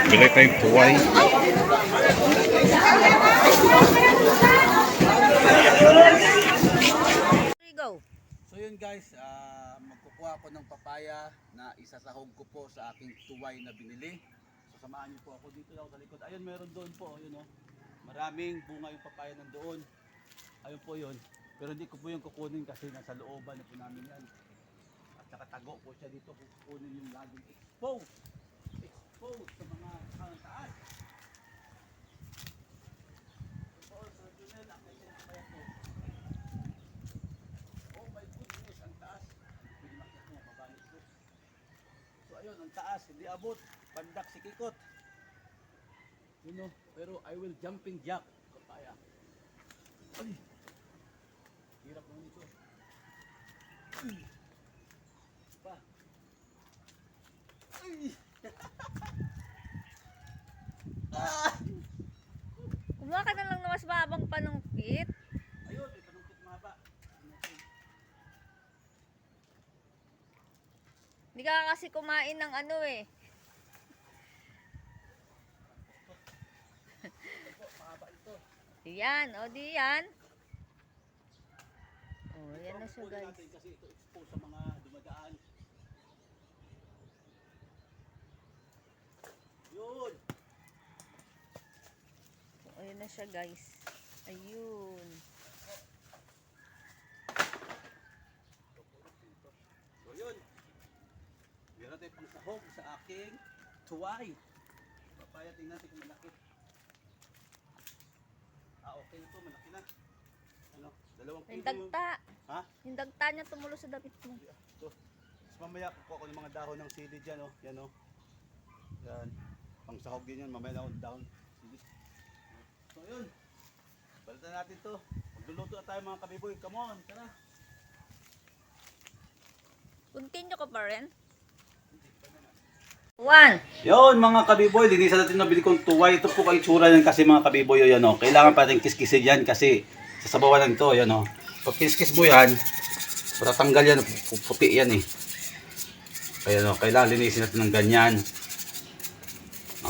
Bili tayong tuway. Go. So yun guys, magkukuha ako ng papaya na isasahog ko po sa aking tuway na binili. So samahan niyo po ako dito lang sa likod. Ayun, meron doon po, yun oh. Maraming bunga yung papaya nandoon. Ayun po yun. Pero hindi ko po yung kukunin kasi nasa looban na po namin yan. At saka tago po siya dito kung kukunin yung laging exposed. Exposed sa mga taas. Ito po, Sir Junel, ang kanyang papaya po. Oh my goodness, ang taas. Pinamakit mo, mabalik ko. So ayun, ang taas, hindi abot. Pandak si Kikot. You know, pero I will jumping jack. Papaya. Ay! Hirap naman ito. Ay! Pa! Ay! Ah! Kumuha ka na lang na mas mabang panungkit. Ayun, may panungkit mahaba. Hindi ka kasi kumain ng ano eh. Mahaba ito. Diyan, o diyan. Oh, yan na siya Kukunin guys. natin kasi ito exposed sa mga dumadaan. Yun! Oh, yan na siya guys. Ayun. So yun. Meron tayo pang sahog sa aking tuway. Papaya, tingnan natin kung malaki. Okay na to, malaki na. Ano, 2 Yung kilo yung... dagta. Ha? Yung dagta niya tumulo sa damit mo. Ito. Tapos mamaya kukuha ko ng mga dahon ng sili dyan, oh. Yan, oh. Yan. Pang sahog din yan, mamaya na dahon. Sili. So yun. Balitan natin to. Magluluto na tayo mga kabiboy. Come on, tara. Continue ka pa rin. 1. Yun mga kabiboy, linisan natin nabili kong tuway. Ito po kay tsura yan kasi mga kabiboy, yan o. Kailangan pa natin kiskisin yan kasi sasabawan lang ito, yan o. Pag kiskis mo yan, matatanggal yan, puti yan eh. Kaya no, kailangan linisin natin ng ganyan.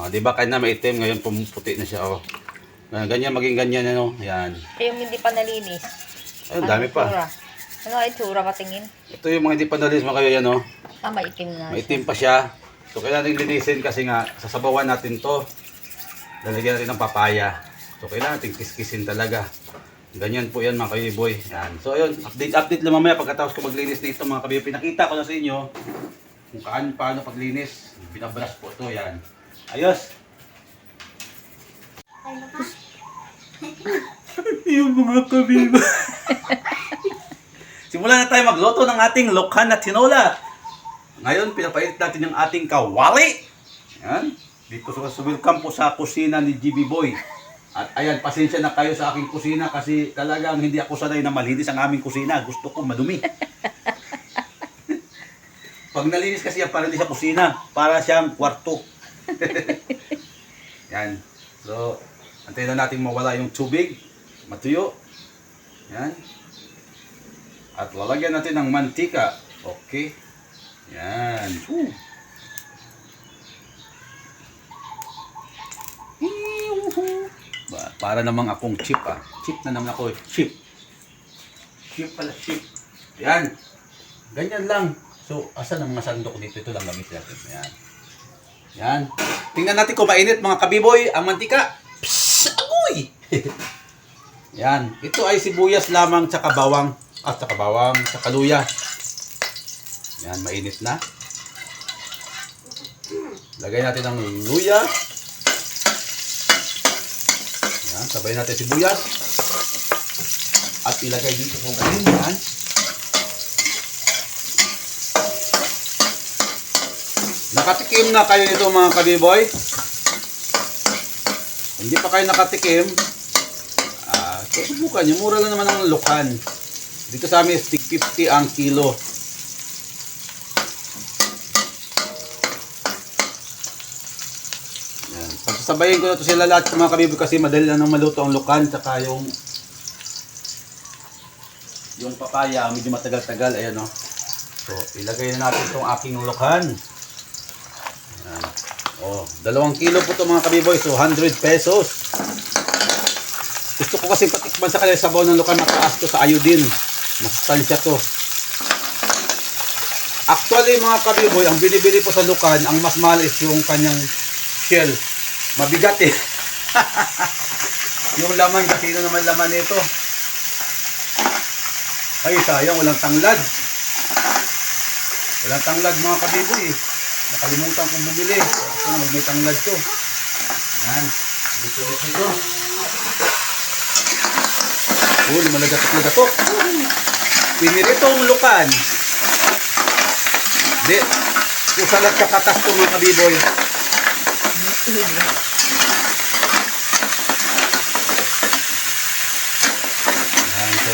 Di ba kaya na maitim, ngayon puti na siya o. Ganyan, maging ganyan yan o. Yan. Yung hindi pa nalinis. Ayun, dami pa. Itsura? Ano ay itsura patingin? Ito yung mga hindi pa nalinis mo kayo yan o. Ah, maitim na. Maitim pa siya. So kailangan natin linisin kasi nga sasabawan natin to. Lalagyan natin ng papaya. So kailangan natin kiskisin talaga. Ganyan po yan mga kabiboy. Yan. So ayun, update lang mamaya pagkatapos ko maglinis dito mga kabiboy. Pinakita ko na sa inyo kung paano paglinis. Binabrush po to yan. Ayos. Yung mga kabiboy. Simulan na tayo magluto ng ating lokhan at tinola. Ngayon, pinapait natin yung ating kawali. Yan. Dito sa welcome po sa kusina ni GB Boy. At ayan, pasensya na kayo sa aking kusina kasi talagang hindi ako sanay na malinis ang aming kusina. Gusto ko madumi. Pag nalinis kasi yan, para hindi siya kusina. Para siyang kwarto. Yan. So, antayin na natin mawala yung tubig. Matuyo. Yan. At lalagyan natin ng mantika. Okay. Yan. Para namang akong chip ah. Chip na naman ako. Chip. Chip pala chip. Yan. Ganyan lang. So, asan ang masandok dito? Ito lang gamit natin. Yan. Yan. Tingnan natin kung mainit mga kabiboy ang mantika. Psst! Agoy! Yan. Ito ay sibuyas lamang tsaka bawang. Tsaka bawang, tsaka luya. Yan, mainit na. Lagay natin ng luya. Yan, sabay natin sibuyas. At ilagay dito kung galing yan. Nakatikim na kayo nito mga kabiboy. Hindi pa kayo nakatikim, susubukan nyo. Mura lang naman ang lokhan. Dito sa amin, stick 50 ang kilo. Yan. Pagsasabayin ko na ito sila lahat mga kabiboy kasi madali lang nang maluto ang lokhan. Tsaka yung papaya, medyo matagal-tagal. Ayan o. So, ilagay na natin itong aking lokhan. Yan. Oh, 2 kilo po to mga kabiboy. So, 100 pesos. Gusto ko kasi patikman sa kanila sabaw ng lukan. Mataas to sa iodine. Masustansya to. Actually mga kabiboy, ang binibili po sa lukan, ang mas mahal is yung kanyang shell. Mabigat eh. Yung laman, kasi ino naman laman nito. Ay, sayang, walang tanglad. Walang tanglad mga kabiboy eh. Nakalimutan kong bumili. Kasi na may tanglad to. Yan. Dito ito. Oh, lumalagatok-lagatok. Piniritong lukan. Hindi. Usalat kakatas to mga kabiboy. Yan. So,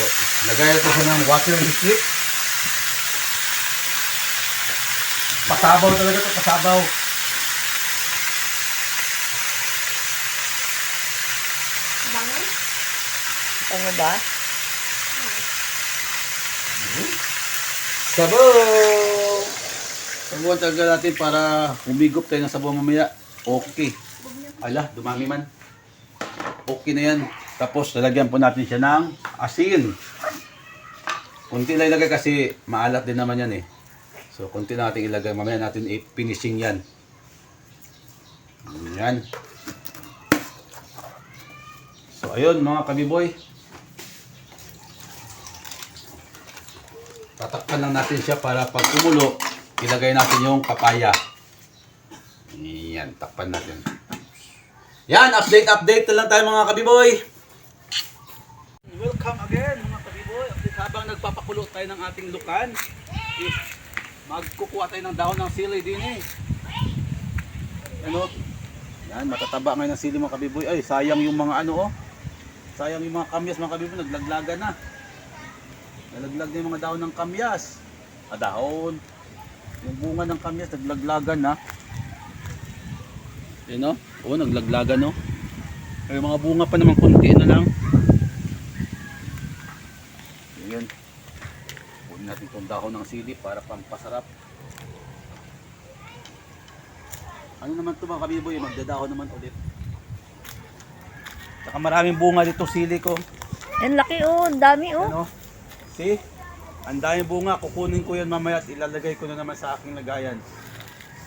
lagay ito siya ng water slip. Pasabaw talaga ito. Pasabaw. Ano ba? Sabaw! Sabawan talaga natin para humigop tayo ng sabaw mamaya. Okay. Ala, dumami man. Okay na yan. Tapos lalagyan po natin siya ng asin. Kunti lang ilagay kasi maalat din naman yan eh. So kunti na natin ilagay. Mamaya natin i-finishing yan. Yan. So ayun mga kabiboy. Tatakpan lang natin siya para pag kumulo, ilagay natin yung papaya. Yan, takpan natin. Yan, update na lang tayo mga kabiboy. Welcome again mga kabiboy. Habang nagpapakulo tayo ng ating lukan, magkukuha tayo ng dahon ng sili din eh. Ano? Yan, matataba ngayon ng sili mga kabiboy. Ay, sayang yung mga ano oh. Sayang yung mga kamyas mga kabiboy, naglaglagan na. Nalaglag na yung mga dahon ng kamyas. Dahon. Yung bunga ng kamyas, naglaglagan na. Yan o. Oo, naglaglagan o. Ay, mga bunga pa naman, konti na lang. Yan. Kunin natin itong dahon ng sili para pampasarap. Ano naman ito mga kabiboy? Magdadahon naman ulit. Saka maraming bunga dito sili ko. Yan, laki oh. Ang dami oh. Ano? See? Ang daming bunga. Kukunin ko yan mamaya at ilalagay ko na naman sa aking lagayan.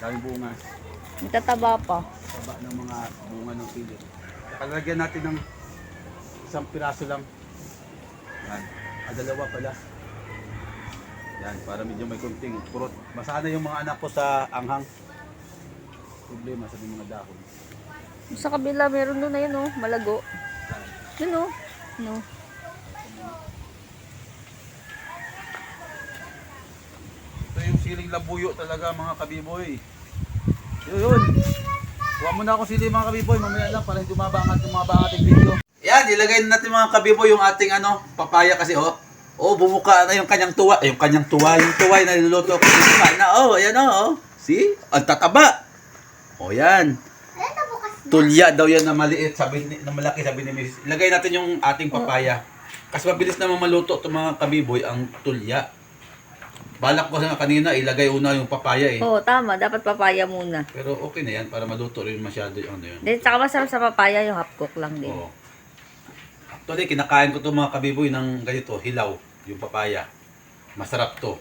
Daming bunga. Nagtataba pa. Taba ng mga bunga ng sili. Kalagyan natin ng isang piraso lang. Yan. Dalawa pala. Yan. Para medyo may kunting purot. Masana yung mga anak ko sa anghang. Problema sa mga dahon. Sa kabila, meron doon na yun oh. Malago. Yun oh. No. Ito yung siling labuyo talaga mga kabiboy. Yun. Kuha mo na ako sili mga kabiboy. Mamaya lang para hindi umaba ang ating video. Yan, ilagay na natin mga kabiboy yung ating papaya kasi oh. Oh, bumuka na yung kanyang tuwa. Yung kanyang tuwa. Yung tuwa na niluluto ko. Oh, ayan oh. See? Ang tataba. Oh, yan. Tulya daw yan na maliit, na malaki sabi ni Miss. Ilagay natin yung ating papaya. Kasi mabilis naman maluto itong mga kabiboy ang tulya. Balak ko sa kanina, ilagay una yung papaya eh. Oo, tama. Dapat papaya muna. Pero okay na yan, para maluto rin masyado yung ano yun. Then, saka masarap sa papaya yung half cook lang din. Oo. Actually, kinakain ko itong mga kabiboy ng ganito, hilaw, yung papaya. Masarap to.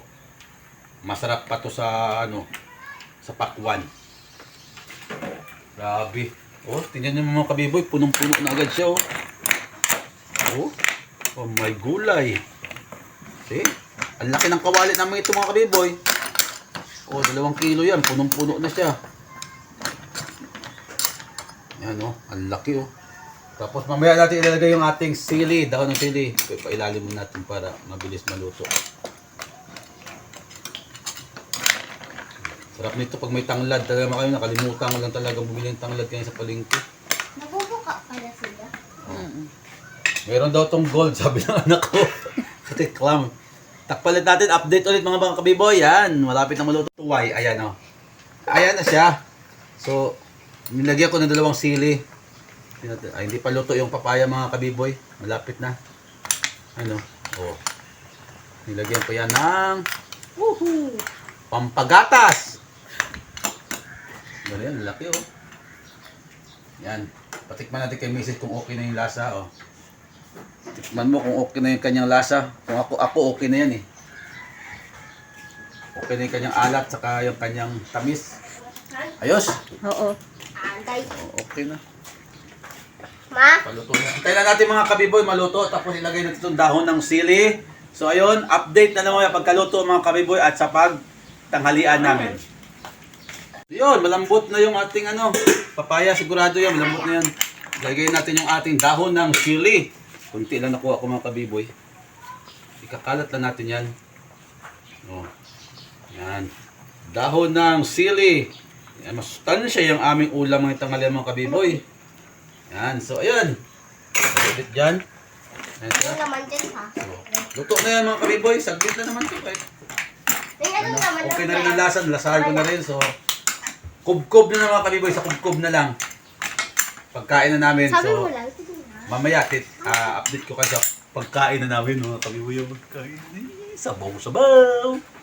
Masarap pa to sa sa pakwan. Grabe. Oh, tingnan niyo mga kabiboy, punong-puno na agad siya oh. Oh my gulay. See? Ang laki ng kawali namin ito mga kabiboy. Oh, 2 kilo yan, punong-puno na siya. Yan oh, ang laki oh. Tapos mamaya natin ilalagay yung ating sili, dahon ng sili. Pailalim natin para mabilis maluto. Sarap nito pag may tanglad. Talaga kayo nakalimutan ko lang talaga bumili ng tanglad kayo sa palengke. Nabubuka pala sila. Meron daw tong gold, sabi ng anak ko. Kasi clam. Takpalit natin, update ulit mga kabiboy. Yan, malapit na maluto. Tuway, ayan o. Ayan na siya. So, nilagyan ko ng 2 sili. Ay, hindi pa luto yung papaya mga kabiboy. Malapit na. Oh. Nilagyan ko yan ng pampagatas. Ganyan, laki oh. Yan. Patikman natin kay Mrs. kung okay na yung lasa oh. Tikman mo kung okay na yung kanyang lasa. Kung ako okay na yan eh. Okay na yung kanyang alat saka yung kanyang tamis. Ayos. Oo. Antay. Okay na. Ma? Paluto na. Antayin na natin mga kabiboy maluto. Tapos ilagay natin itong dahon ng sili. So ayun, update na naman yung pagkaluto mga kabiboy at sa pagtanghalian namin. Yun, malambot na yung ating papaya. Sigurado yan, malambot na yan. Ilagay natin yung ating dahon ng sili. Kunti lang nakuha ko mga kabiboy. Ikakalat lang natin yan. Oh. Yan. Dahon ng sili. Yan, masustansya yung aming ulam mga tanghalian mga kabiboy. Yan, so ayun. Saglit dyan. Ayan siya. Ano naman dyan ha? Luto na yan mga kabiboy. Saglit na naman ito. Ano naman Okay na rin ang lasa. Lasahan ko na rin. So, kubkob na mga kabiboy. Sa kubkob na lang. Pagkain na namin. Sabi So, mo lang, sige na. mamaya, update ko kayo sa pagkain na namin mga kabiboy. Yung pagkain. Sabaw-sabaw.